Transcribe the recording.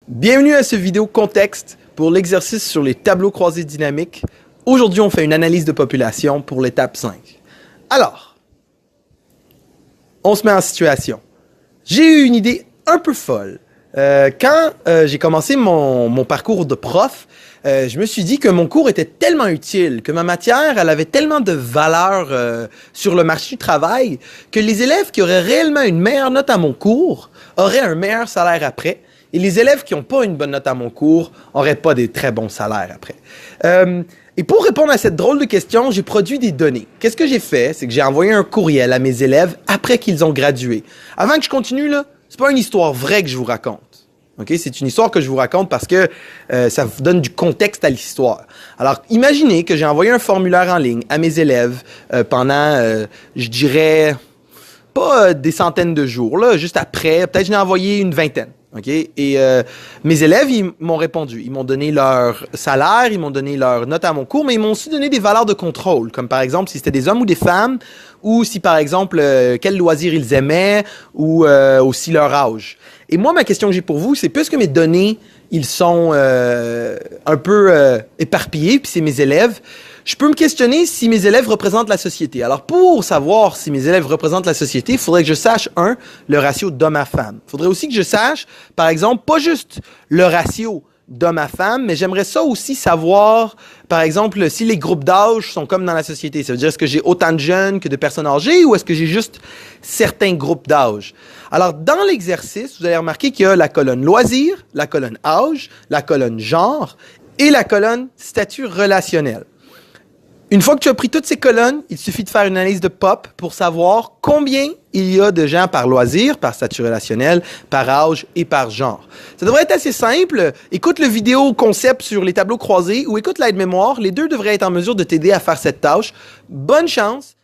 Bienvenue à cette vidéo contexte pour l'exercice sur les tableaux croisés dynamiques. Aujourd'hui, on fait une analyse de population pour l'étape 5. Alors, on se met en situation. J'ai eu une idée un peu folle. Quand j'ai commencé mon parcours de prof, je me suis dit que mon cours était tellement utile, que ma matière, elle avait tellement de valeur sur le marché du travail, que les élèves qui auraient réellement une meilleure note à mon cours auraient un meilleur salaire après, et les élèves qui n'ont pas une bonne note à mon cours n'auraient pas des très bons salaires après. Et pour répondre à cette drôle de question, j'ai produit des données. Qu'est-ce que j'ai fait? C'est que j'ai envoyé un courriel à mes élèves après qu'ils ont gradué. Avant que je continue, là, c'est pas une histoire vraie que je vous raconte. Okay? C'est une histoire que je vous raconte parce que ça vous donne du contexte à l'histoire. Alors, imaginez que j'ai envoyé un formulaire en ligne à mes élèves pendant, je dirais, pas des centaines de jours, là, juste après, peut-être j'en ai envoyé une vingtaine. Okay? Et mes élèves, ils m'ont répondu. Ils m'ont donné leur salaire, ils m'ont donné leur note à mon cours, mais ils m'ont aussi donné des valeurs de contrôle, comme par exemple si c'était des hommes ou des femmes, ou si par exemple quel loisir ils aimaient, ou aussi leur âge. Et moi, ma question que j'ai pour vous, c'est puisque mes données, ils sont un peu éparpillés, puis c'est mes élèves, je peux me questionner si mes élèves représentent la société. Alors, pour savoir si mes élèves représentent la société, il faudrait que je sache, le ratio d'homme à femme. Il faudrait aussi que je sache, par exemple, pas juste le ratio d'homme à femme, mais j'aimerais ça aussi savoir, par exemple, si les groupes d'âge sont comme dans la société. Ça veut dire, est-ce que j'ai autant de jeunes que de personnes âgées ou est-ce que j'ai juste certains groupes d'âge? Alors, dans l'exercice, vous allez remarquer qu'il y a la colonne loisirs, la colonne âge, la colonne genre et la colonne statut relationnel. Une fois que tu as pris toutes ces colonnes, il suffit de faire une analyse de POP pour savoir combien il y a de gens par loisir, par statut relationnel, par âge et par genre. Ça devrait être assez simple. Écoute le vidéo concept sur les tableaux croisés ou écoute l'aide-mémoire. Les deux devraient être en mesure de t'aider à faire cette tâche. Bonne chance!